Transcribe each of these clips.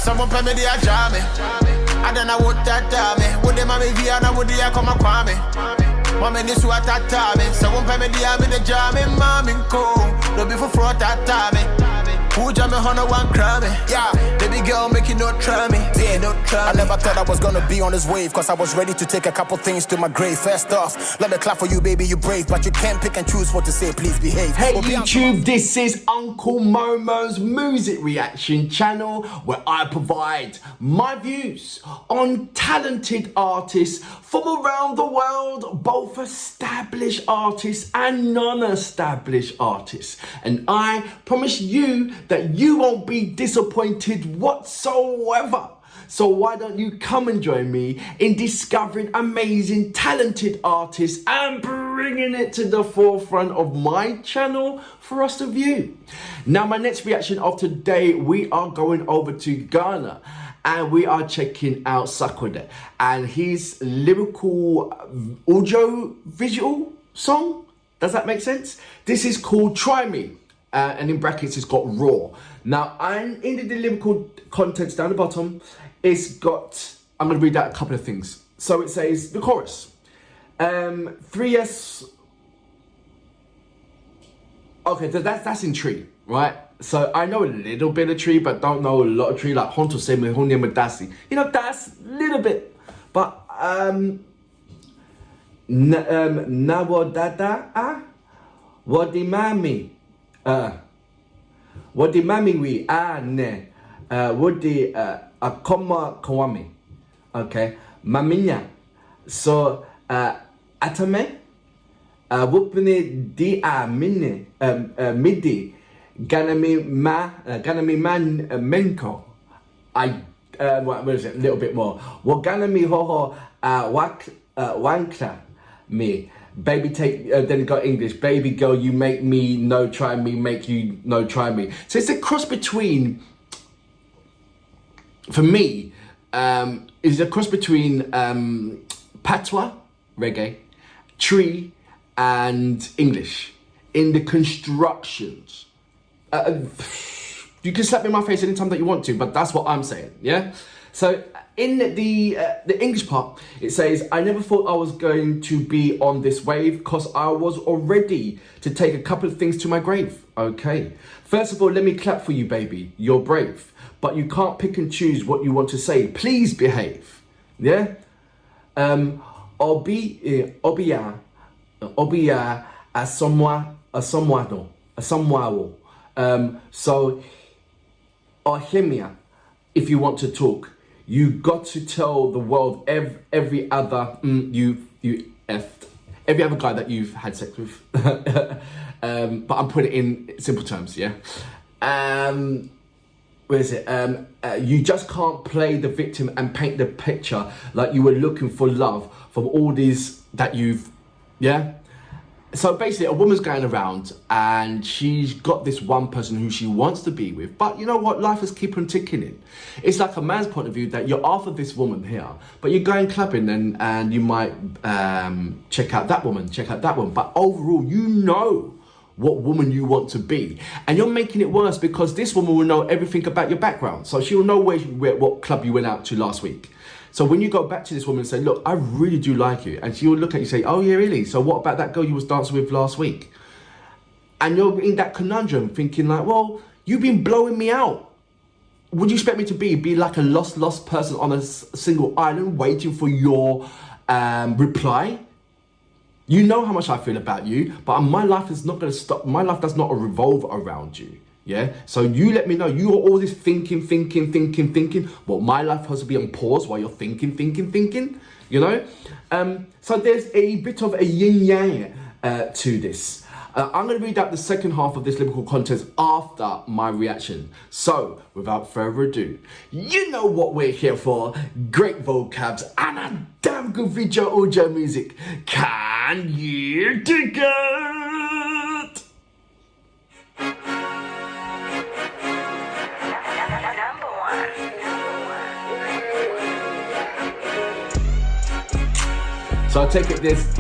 Someone pay me the ajame. I don't know what ataataame. Wode mami via na wode akoma kwame. Mami ni su ataataame. Someone pay me the jame menkoo. No be fofro ataataame. Who jam me honor wankra me? Yeah, baby girl, make you not try me. Yeah, not try me. I never thought I was gonna be on this wave, cause I was ready to take a couple things to my grave. First off, let me clap for you, baby, you brave, but you can't pick and choose what to say, please behave. Hey YouTube, this is Uncle Momo's music reaction channel, where I provide my views on talented artists from around the world, both established artists and non-established artists. And I promise you that you won't be disappointed whatsoever. So why don't you come and join me in discovering amazing, talented artists and bringing it to the forefront of my channel for us to view. Now, my next reaction of today, we are going over to Ghana and we are checking out Sarkodie and his lyrical audio visual song. Does that make sense? This is called Try Me. And in brackets it's got raw. Now, I'm in the lyrical contents down the bottom. It's got, I'm going to read out a couple of things. So it says the chorus, 3S. Okay, that's in tree, right? So I know a little bit of tree, but don't know a lot of tree. Like Honto se me honye madasi. You know, that's a little bit. But nawo dada wode mami. Wode mami we ne wode akoma kwame. Okay, maminya. So ataataame wupne di mine midi ganami man menkoo. What is it? A little bit more. Waganami hoho wankra me. Baby take, then got English. Baby girl, you make me no try me, make you no try me. So it's a cross between, for me, is a cross between patois, reggae, tree, and English in the constructions. You can slap me in my face anytime that you want to, but that's what I'm saying, yeah? So in the English part, it says, I never thought I was going to be on this wave because I was already to take a couple of things to my grave. Okay. First of all, let me clap for you, baby. You're brave, but you can't pick and choose what you want to say. Please behave. Yeah. Obiaa ansomawo. So Ohemaa, if you want to talk, you got to tell the world every other every other guy that you've had sex with. But I'm putting it in simple terms, yeah. Where is it? You just can't play the victim and paint the picture like you were looking for love from all these that you've, yeah. So basically, a woman's going around and she's got this one person who she wants to be with, but you know what? Life is keep on ticking in. It's like a man's point of view that you're after this woman here, but you're going clubbing and you might check out that woman, but overall, you know what woman you want to be, and you're making it worse because this woman will know everything about your background, so she'll know what club you went out to last week. So when you go back to this woman and say, look, I really do like you. And she will look at you and say, oh yeah, really? So what about that girl you was dancing with last week? And you're in that conundrum thinking like, well, you've been blowing me out. Would you expect me to be like a lost person on a single island waiting for your reply? You know how much I feel about you, but my life is not going to stop. My life does not revolve around you. Yeah, so you let me know. You are all this thinking. Well, my life has to be on pause while you're thinking, you know? So there's a bit of a yin-yang to this. I'm going to read out the second half of this lyrical content after my reaction. So, without further ado, you know what we're here for. Great vocabs and a damn good video audio music. Can you dig it? So I take it there's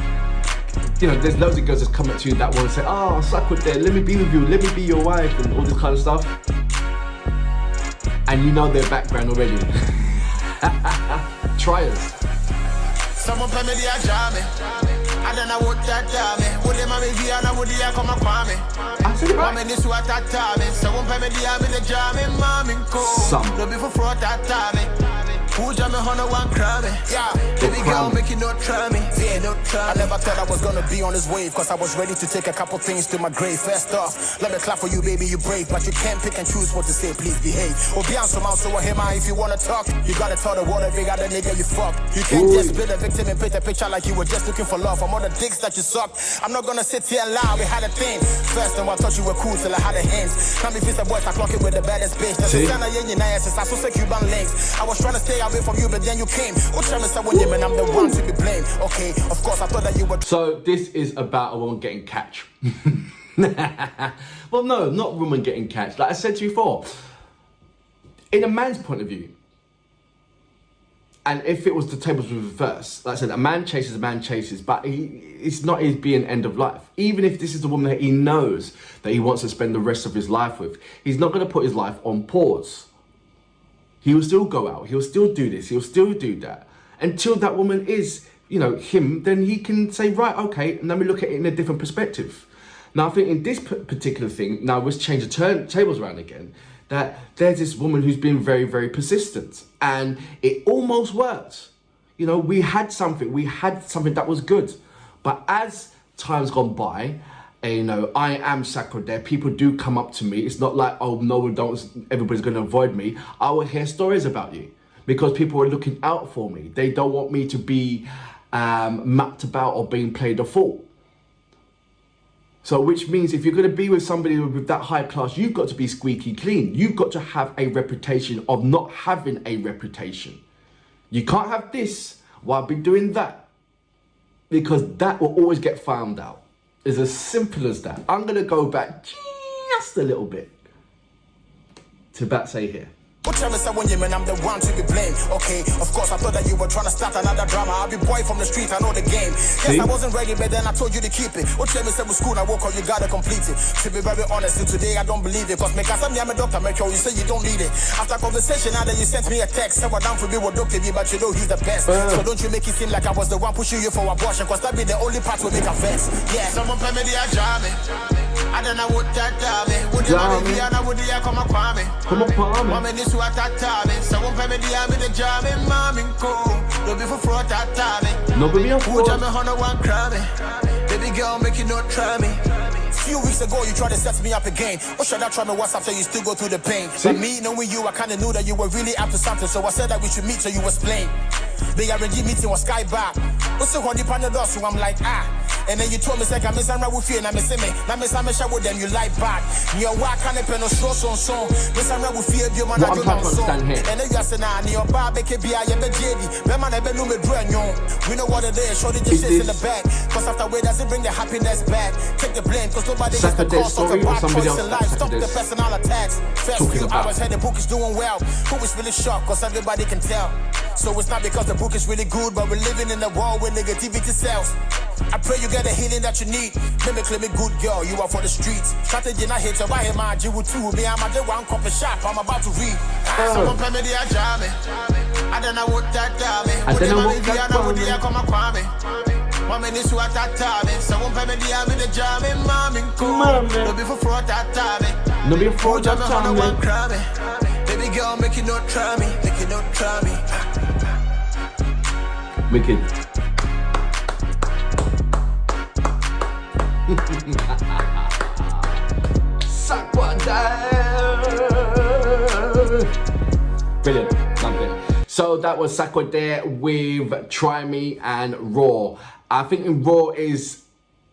loads of girls that's come up to you that want to say, oh, Sarkodie, let me be with you, let me be your wife, and all this kind of stuff. and you know their background already. Try us. Someone pay me the ajame. I don't know what that me. Wode mami via na wode akoma kwame. I said it right. Mami nisu ataataame. Someone pay me the jame menkoo. No be fofro ataataame. Who jam me hono wankra me? Yeah, baby girl, make you not try me. Yeah, not try. I never thought I was gonna be on this wave, cause I was ready to take a couple things to my grave. First off, let me clap for you, baby, you brave, but you can't pick and choose what to say. Please behave. Obiaa, ansomawo, so Ohemaa, if you wanna talk, you gotta tell the world every other nigga you fuck. You can't just be the victim and paint a picture like you were just looking for love from all the dicks that you suck. I'm not gonna sit here and lie. We had a thing. First time I thought you were cool till I had a hands. Now me face the boys, I clock it with the baddest bitch. That's the sign of I saw Cuban links. I was trying to stay away from you, but then you came. What time is when you and I'm the one to be blamed? Okay, of course I thought that you were. So this is about a woman getting catch. Well, no, not woman getting catch. Like I said to you before, in a man's point of view, and if it was the tables were reversed, like I said, a man chases, but it's not his being end of life. Even if this is the woman that he knows that he wants to spend the rest of his life with, he's not going to put his life on pause. He will still go out, he'll still do this, he'll still do that. Until that woman is, you know, him, then he can say, right, okay, and let me look at it in a different perspective. Now, I think in this particular thing, now let's change the tables around again, that there's this woman who's been very, very persistent, and it almost worked. You know, we had something that was good. But as time's gone by, you know, I am Sarkodie. People do come up to me. It's not like, oh, no, everybody's going to avoid me. I will hear stories about you because people are looking out for me. They don't want me to be mapped about or being played a fool. So which means if you're going to be with somebody with that high class, you've got to be squeaky clean. You've got to have a reputation of not having a reputation. You can't have this while be doing that, because that will always get found out. It's as simple as that. I'm going to go back just a little bit to about say here. What time is when you and I'm the one to be blamed? Okay, of course I thought that you were trying to start another drama. I'll be boy from the street, I know the game. Yes, I wasn't ready, but then I told you to keep it. What time is with school, I woke up, you gotta complete it. To be very honest, and today I don't believe it. Cause me, cause I'm a doctor, make sure you say you don't need it. After conversation, now that you sent me a text, say what down for me with Dr. B, but you know he's the best. So don't you make it seem like I was the one pushing you for abortion, cause that be the only part will make a fence. Yeah. Someone pay me the ajame. I don't know what that me. Would you and I would kwame. Mama nisu ataataame. Someone pay me the jame menkoo. No be fofro ataataame. No be who jam me hono wankra me. Baby girl, make you not try me. Few weeks ago, you tried to set me up again. Or should I try me once after you still go through the pain? But me knowing you, I kinda knew that you were really up to something. So I said that we should meet so you explain. The arranged meeting was sky back. Also, when you panel door, so I'm like, And then you told me, like, I'm missing right with you, and I'm missing me. Now, Miss Amisha with them, you like back. Your work can't pen or show so. Miss I'm right with you, you man, I do not so. And then you ask, and your barbecue, I am a JD. My man, I bet no me drain you. We know what it is, show the just in the back. Cause after way doesn't bring the happiness back. Take the blame, cause nobody gets the cost of the bad choice in life. Stop the personal attacks. First few hours, had the book is doing well. Who is really shocked, cause everybody can tell. So it's not because the book is really good, but we're living in a world where negativity sells. I pray you get the healing that you need. Let me claim a good girl, you are for the streets. Strategy not hate to buy him, you will too. Me, I'm at the one coffee shop, I'm about to read. Someone pay me the ajame. I don't know what that me. Would you want me and I would kwame. Mama nisu ataataame. Someone pay me the jame menkoo. No be fofro ataataame. No be fofro ataataame. Baby girl, make you not try me. Make you not try me. Wicked. Brilliant, loved it. So that was Sarkodie with Try Me and Raw. I think in Raw is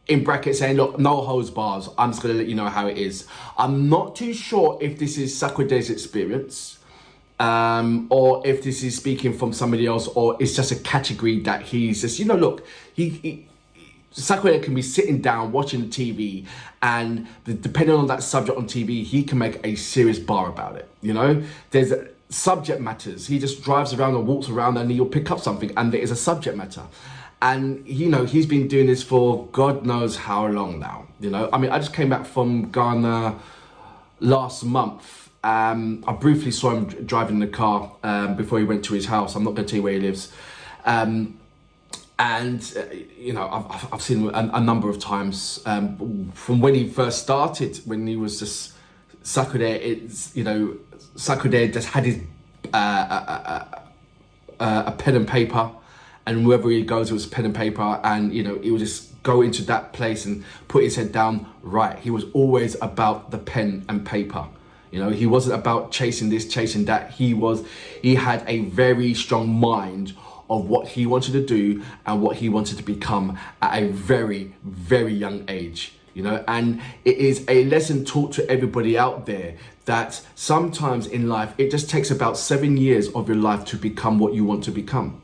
in brackets saying, look, no holds bars. I'm just gonna let you know how it is. I'm not too sure if this is Sarkodie's experience, or if this is speaking from somebody else, or it's just a category that he's just, you know, look, Sarkodie can be sitting down watching the TV, and depending on that subject on TV, he can make a serious bar about it. You know, there's subject matters. He just drives around and walks around, and he'll pick up something, and there is a subject matter. And you know, he's been doing this for God knows how long now. You know, I mean, I just came back from Ghana last month, I briefly saw him driving the car before he went to his house. I'm not going to tell you where he lives. You know, I've seen him a number of times from when he first started, when he was just Sarkodie. It's, you know, Sarkodie just had his a pen and paper, and wherever he goes, it was pen and paper, and you know, he would just go into that place and put his head down. Right, he was always about the pen and paper. You know, he wasn't about chasing this, chasing that. He had a very strong mind of what he wanted to do and what he wanted to become at a very, very young age. You know, and it is a lesson taught to everybody out there that sometimes in life, it just takes about 7 years of your life to become what you want to become.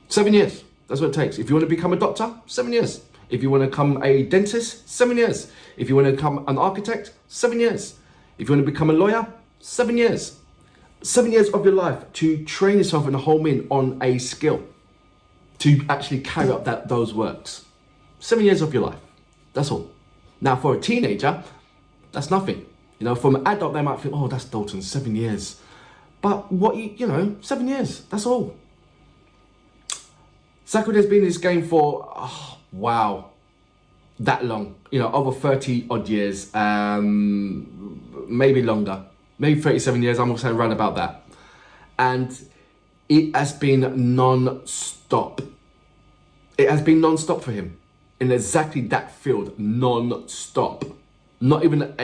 7 years, that's what it takes. If you want to become a doctor, 7 years. If you want to become a dentist, 7 years. If you want to become an architect, 7 years. If you want to become a lawyer, 7 years. 7 years of your life to train yourself and home in on a skill to actually carry out those works. 7 years of your life. That's all. Now, for a teenager, that's nothing. You know, from an adult, they might think, oh, that's Dalton, 7 years. But what, you know, 7 years, that's all. Sarkodie's been in this game for, oh, wow, that long. You know, over 30 odd years, maybe longer. Maybe 37 years, I'm also around about that. And it has been non-stop. It has been non-stop for him. In exactly that field, non-stop. Not even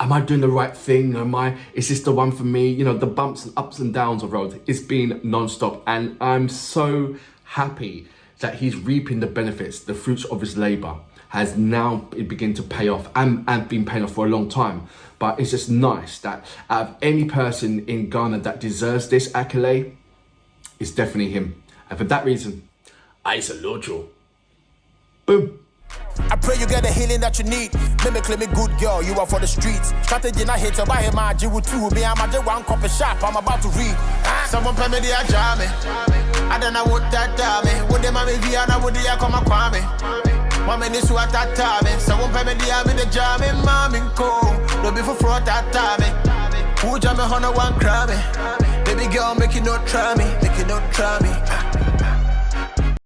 am I doing the right thing? Is this the one for me? You know, the bumps and ups and downs of road, it's been non-stop. And I'm so happy that he's reaping the benefits, the fruits of his labor has now begun to pay off and been paying off for a long time. But it's just nice that out of any person in Ghana that deserves this accolade, it's definitely him. And for that reason, I salute you. Boom. I pray you get the healing that you need. Mimically me good girl, you are for the streets. Strategy not hit to buy him a jiwu too. Me I'm a one copy shop, I'm about to read. Someone pay me the ajame. I don't know what that me. Wode mami via na wode akoma kwame. Mami ni su ataataame. Someone pay me the jame menkoo. No be fofro ataataame. Who jame hono wankra me. Baby girl make it not try me, make it not try me.